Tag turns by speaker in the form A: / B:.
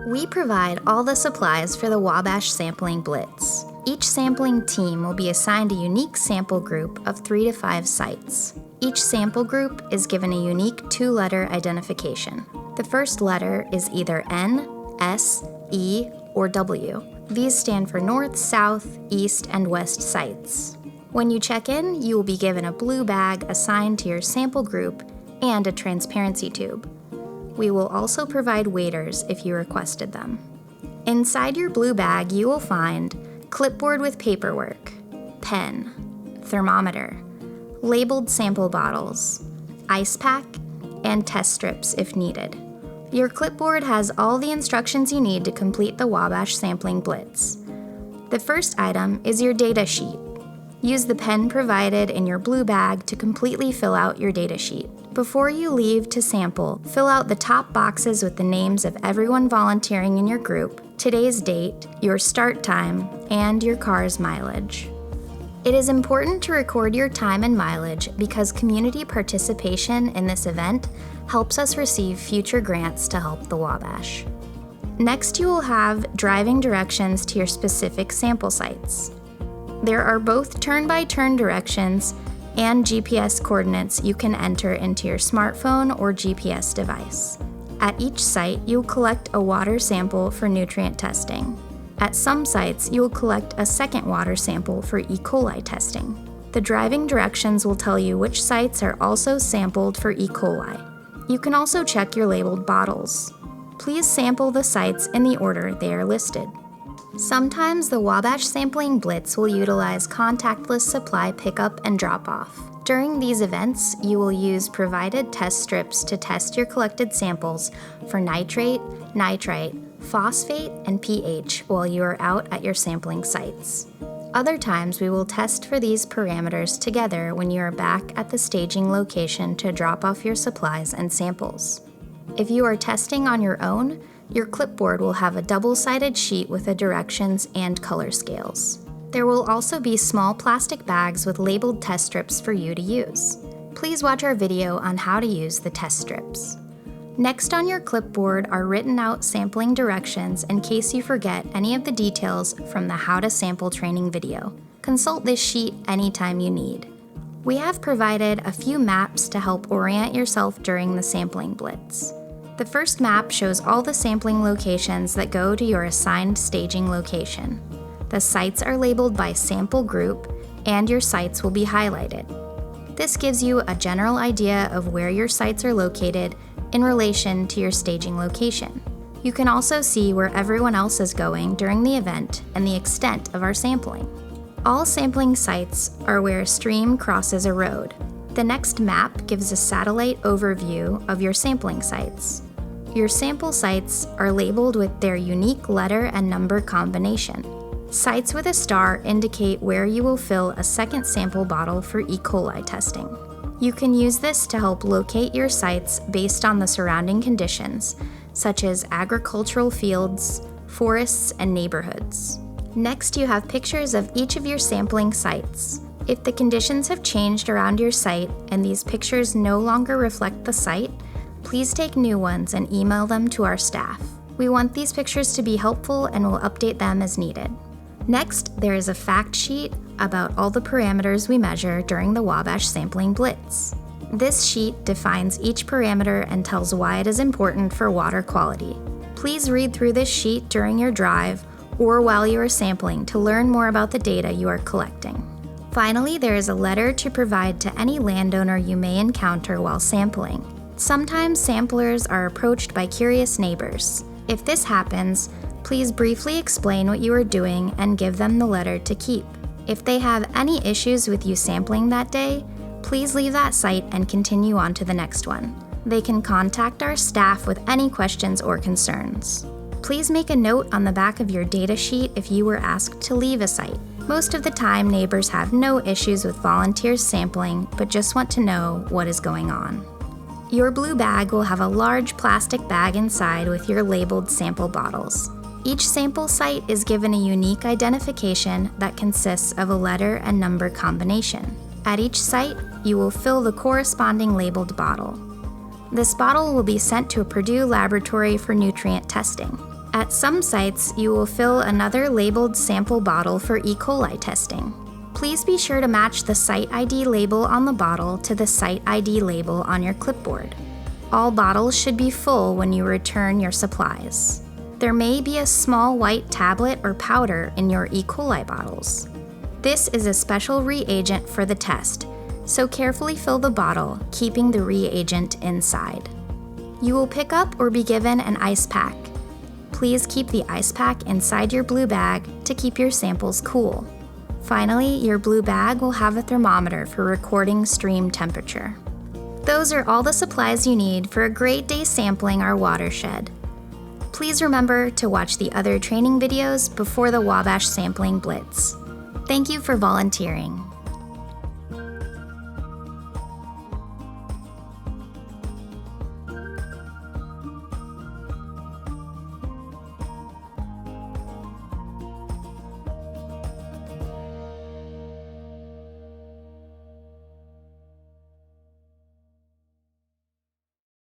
A: We provide all the supplies for the Wabash Sampling Blitz. Each sampling team will be assigned a unique sample group of 3 to 5 sites. Each sample group is given a unique 2-letter identification. The first letter is either N, S, E, or W. These stand for North, South, East, and West sites. When you check in, you will be given a blue bag assigned to your sample group and a transparency tube. We will also provide waders if you requested them. Inside your blue bag, you will find clipboard with paperwork, pen, thermometer, labeled sample bottles, ice pack, and test strips if needed. Your clipboard has all the instructions you need to complete the Wabash Sampling Blitz. The first item is your data sheet. Use the pen provided in your blue bag to completely fill out your data sheet. Before you leave to sample, fill out the top boxes with the names of everyone volunteering in your group, today's date, your start time, and your car's mileage. It is important to record your time and mileage because community participation in this event helps us receive future grants to help the Wabash. Next, you will have driving directions to your specific sample sites. There are both turn-by-turn directions and GPS coordinates you can enter into your smartphone or GPS device. At each site, you'll collect a water sample for nutrient testing. At some sites, you will collect a second water sample for E. coli testing. The driving directions will tell you which sites are also sampled for E. coli. You can also check your labeled bottles. Please sample the sites in the order they are listed. Sometimes the Wabash Sampling Blitz will utilize contactless supply pickup and drop-off. During these events, you will use provided test strips to test your collected samples for nitrate, nitrite, phosphate, and pH while you are out at your sampling sites. Other times, we will test for these parameters together when you are back at the staging location to drop off your supplies and samples. If you are testing on your own, your clipboard will have a double-sided sheet with the directions and color scales. There will also be small plastic bags with labeled test strips for you to use. Please watch our video on how to use the test strips. Next on your clipboard are written out sampling directions in case you forget any of the details from the How to Sample training video. Consult this sheet anytime you need. We have provided a few maps to help orient yourself during the sampling blitz. The first map shows all the sampling locations that go to your assigned staging location. The sites are labeled by sample group, and your sites will be highlighted. This gives you a general idea of where your sites are located in relation to your staging location. You can also see where everyone else is going during the event and the extent of our sampling. All sampling sites are where a stream crosses a road. The next map gives a satellite overview of your sampling sites. Your sample sites are labeled with their unique letter and number combination. Sites with a star indicate where you will fill a second sample bottle for E. coli testing. You can use this to help locate your sites based on the surrounding conditions, such as agricultural fields, forests, and neighborhoods. Next, you have pictures of each of your sampling sites. If the conditions have changed around your site and these pictures no longer reflect the site, please take new ones and email them to our staff. We want these pictures to be helpful and will update them as needed. Next, there is a fact sheet about all the parameters we measure during the Wabash Sampling Blitz. This sheet defines each parameter and tells why it is important for water quality. Please read through this sheet during your drive or while you are sampling to learn more about the data you are collecting. Finally, there is a letter to provide to any landowner you may encounter while sampling. Sometimes samplers are approached by curious neighbors. If this happens, please briefly explain what you are doing and give them the letter to keep. If they have any issues with you sampling that day, please leave that site and continue on to the next one. They can contact our staff with any questions or concerns. Please make a note on the back of your data sheet if you were asked to leave a site. Most of the time, neighbors have no issues with volunteers sampling, but just want to know what is going on. Your blue bag will have a large plastic bag inside with your labeled sample bottles. Each sample site is given a unique identification that consists of a letter and number combination. At each site, you will fill the corresponding labeled bottle. This bottle will be sent to a Purdue laboratory for nutrient testing. At some sites, you will fill another labeled sample bottle for E. coli testing. Please be sure to match the site ID label on the bottle to the site ID label on your clipboard. All bottles should be full when you return your supplies. There may be a small white tablet or powder in your E. coli bottles. This is a special reagent for the test, so carefully fill the bottle, keeping the reagent inside. You will pick up or be given an ice pack. Please keep the ice pack inside your blue bag to keep your samples cool. Finally, your blue bag will have a thermometer for recording stream temperature. Those are all the supplies you need for a great day sampling our watershed. Please remember to watch the other training videos before the Wabash Sampling Blitz. Thank you for volunteering.